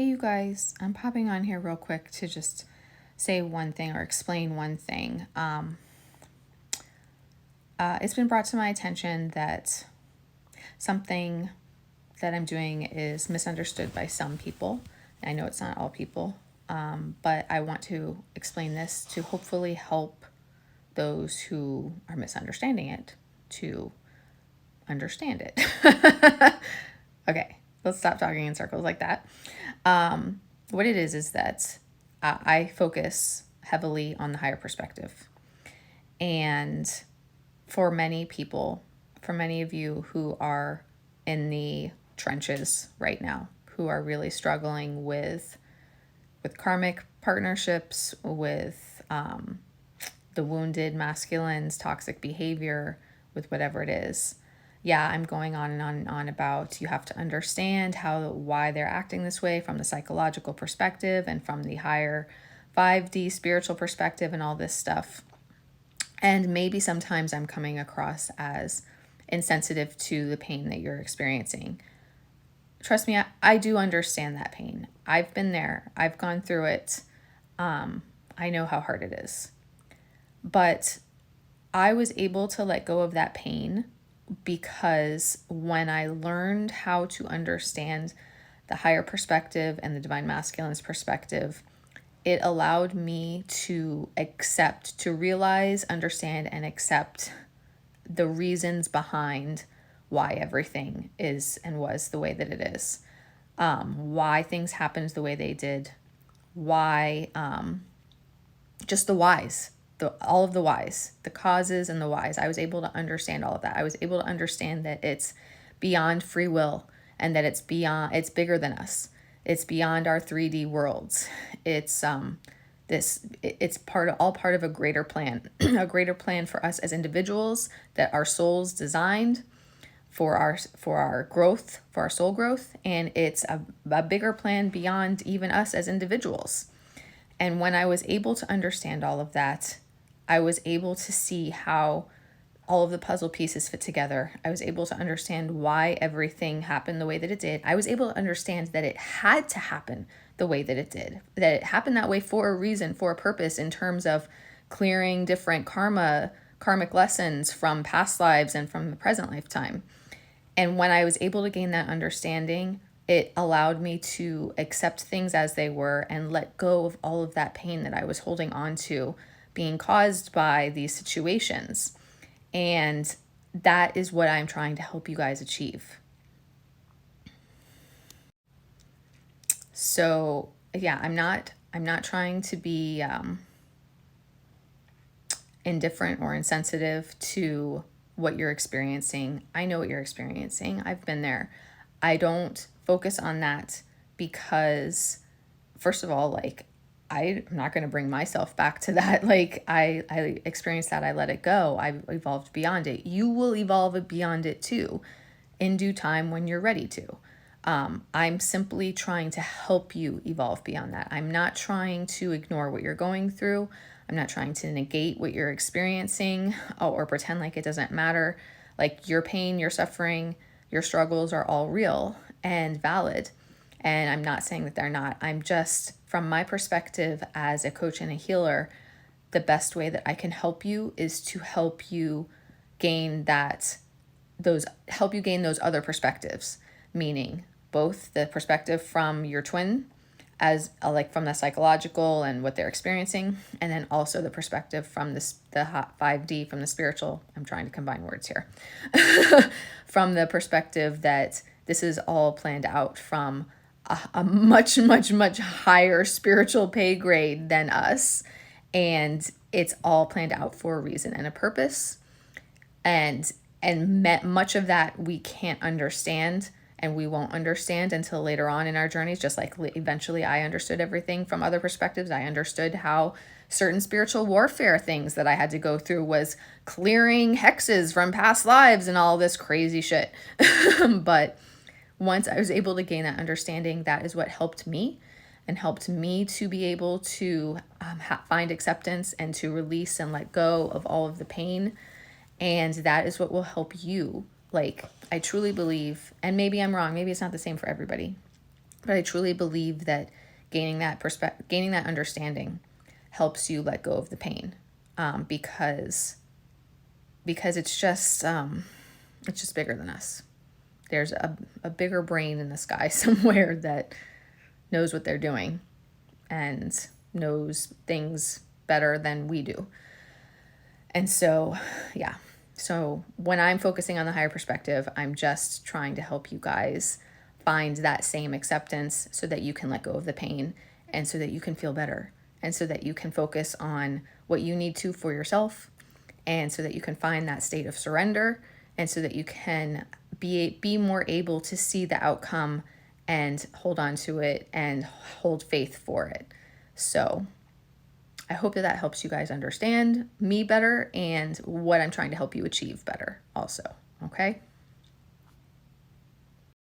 Hey, you guys, I'm popping on here real quick to just say one thing or explain one thing. It's been brought to my attention that something that I'm doing is misunderstood by some people. I know it's not all people, but I want to explain this to hopefully help those who are misunderstanding it to understand it. Okay, let's stop talking in circles like that. What it is that I focus heavily on the higher perspective. And for many people, for many of you who are in the trenches right now, who are really struggling with karmic partnerships, with the wounded masculines, toxic behavior, with whatever it is. Yeah, I'm going on and on and on about you have to understand why they're acting this way from the psychological perspective and from the higher 5D spiritual perspective and all this stuff. And maybe sometimes I'm coming across as insensitive to the pain that you're experiencing. Trust me, I do understand that pain. I've been there. I've gone through it. I know how hard it is. But I was able to let go of that pain because when I learned how to understand the higher perspective and the divine masculine's perspective, it allowed me to accept, to realize, understand, and accept the reasons behind why everything is and was the way that it is. Why things happened the way they did. Why, just the whys. All of the whys, the causes and the whys. I was able to understand all of that. I was able to understand that it's beyond free will and that it's bigger than us. It's beyond our 3D worlds. It's it's all part of a greater plan, a greater plan for us as individuals that our souls designed for our growth, for our soul growth, and it's a bigger plan beyond even us as individuals. And when I was able to understand all of that, I was able to see how all of the puzzle pieces fit together. I was able to understand why everything happened the way that it did. I was able to understand that it had to happen the way that it did, that it happened that way for a reason, for a purpose, in terms of clearing different karmic lessons from past lives and from the present lifetime. And when I was able to gain that understanding, it allowed me to accept things as they were and let go of all of that pain that I was holding on to being caused by these situations. And that is what I'm trying to help you guys achieve. So yeah, I'm not trying to be indifferent or insensitive to what you're experiencing. I know what you're experiencing. I've been there. I don't focus on that because, first of all, I'm not going to bring myself back to that. I experienced that. I let it go. I evolved beyond it. You will evolve beyond it too in due time when you're ready to. I'm simply trying to help you evolve beyond that. I'm not trying to ignore what you're going through. I'm not trying to negate what you're experiencing or pretend like it doesn't matter. Like your pain, your suffering, your struggles are all real and valid. And I'm not saying that they're not. I'm just, from my perspective as a coach and a healer, the best way that I can help you is to help you gain those other perspectives, meaning both the perspective from your twin as like from the psychological and what they're experiencing, and then also the perspective from the 5D, from the spiritual. I'm trying to combine words here. From the perspective that this is all planned out from a much, much, much higher spiritual pay grade than us. And it's all planned out for a reason and a purpose. And much of that we can't understand, and we won't understand until later on in our journeys. Just like eventually I understood everything from other perspectives. I understood how certain spiritual warfare things that I had to go through was clearing hexes from past lives and all this crazy shit. But once I was able to gain that understanding, that is what helped me and helped me to be able to find acceptance and to release and let go of all of the pain. And that is what will help you. Like, I truly believe, and maybe I'm wrong, maybe it's not the same for everybody, But I truly believe that gaining that understanding helps you let go of the pain, because it's just bigger than us. There's a bigger brain in the sky somewhere that knows what they're doing and knows things better than we do. And so, yeah. So when I'm focusing on the higher perspective, I'm just trying to help you guys find that same acceptance so that you can let go of the pain and so that you can feel better and so that you can focus on what you need to for yourself and so that you can find that state of surrender and so that you can be more able to see the outcome and hold on to it and hold faith for it. So I hope that helps you guys understand me better and what I'm trying to help you achieve better also. Okay?